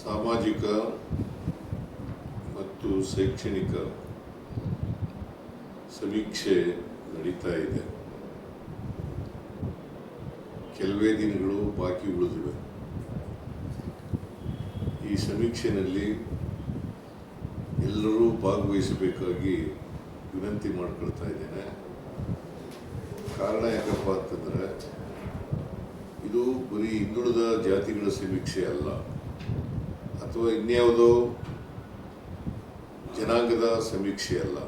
ಸಾಮಾಜಿಕ ಮತ್ತು ಶೈಕ್ಷಣಿಕ ಸಮೀಕ್ಷೆ ನಡೀತಾ ಇದೆ. ಕೆಲವೇ ದಿನಗಳು ಬಾಕಿ ಉಳಿದಿವೆ. ಈ ಸಮೀಕ್ಷೆಯಲ್ಲಿ ಎಲ್ಲರೂ ಭಾಗವಹಿಸಬೇಕಾಗಿ ವಿನಂತಿ ಮಾಡಿಕೊಳ್ತಾ ಇದ್ದೇನೆ. ಕಾರಣ ಯಾಕಪ್ಪ ಅಂತಂದರೆ, ಇದು ಬರೀ ಹಿಂದುಳಿದ ಜಾತಿಗಳ ಸಮೀಕ್ಷೆ ಅಲ್ಲ, ಅಥವಾ ಇನ್ಯಾವುದೋ ಜನಾಂಗದ ಸಮೀಕ್ಷೆ ಅಲ್ಲ.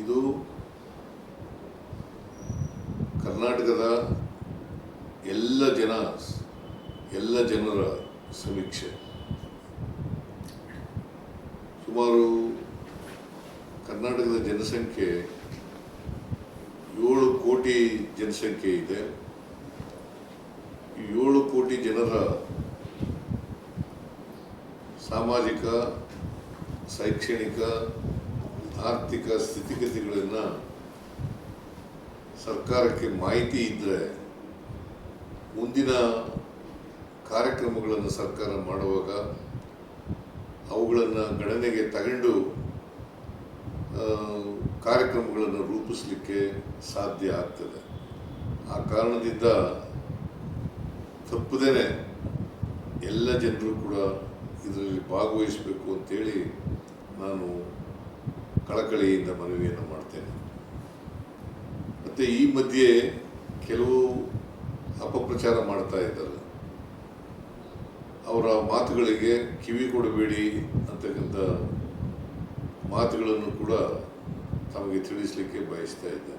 ಇದು ಕರ್ನಾಟಕದ ಎಲ್ಲ ಜನರ ಸಮೀಕ್ಷೆ. ಸುಮಾರು ಕರ್ನಾಟಕದ ಜನಸಂಖ್ಯೆ 7 ಕೋಟಿ ಜನಸಂಖ್ಯೆ ಇದೆ. ಈ 7 ಕೋಟಿ ಜನರ ಸಾಮಾಜಿಕ, ಶೈಕ್ಷಣಿಕ, ಆರ್ಥಿಕ ಸ್ಥಿತಿಗತಿಗಳನ್ನು ಸರ್ಕಾರಕ್ಕೆ ಮಾಹಿತಿ ಇದ್ದರೆ ಮುಂದಿನ ಕಾರ್ಯಕ್ರಮಗಳನ್ನು ಸರ್ಕಾರ ಮಾಡುವಾಗ ಅವುಗಳನ್ನು ಗಣನೆಗೆ ತಗೊಂಡು ಕಾರ್ಯಕ್ರಮಗಳನ್ನು ರೂಪಿಸಲಿಕ್ಕೆ ಸಾಧ್ಯ ಆಗ್ತದೆ. ಆ ಕಾರಣದಿಂದ ತಪ್ಪದೇನೆ ಎಲ್ಲ ಜನರು ಕೂಡ ಇದರಲ್ಲಿ ಭಾಗವಹಿಸಬೇಕು ಅಂತೇಳಿ ನಾನು ಕಳಕಳಿಯಿಂದ ಮನವಿಯನ್ನು ಮಾಡ್ತೇನೆ. ಮತ್ತು ಈ ಮಧ್ಯೆ ಕೆಲವು ಅಪಪ್ರಚಾರ ಮಾಡ್ತಾ ಇದ್ದಾರೆ. ಅವರ ಮಾತುಗಳಿಗೆ ಕಿವಿ ಕೊಡಬೇಡಿ ಅಂತಕ್ಕಂಥ ಮಾತುಗಳನ್ನು ಕೂಡ ತಮಗೆ ತಿಳಿಸಲಿಕ್ಕೆ ಬಯಸ್ತಾ ಇದ್ದಾರೆ.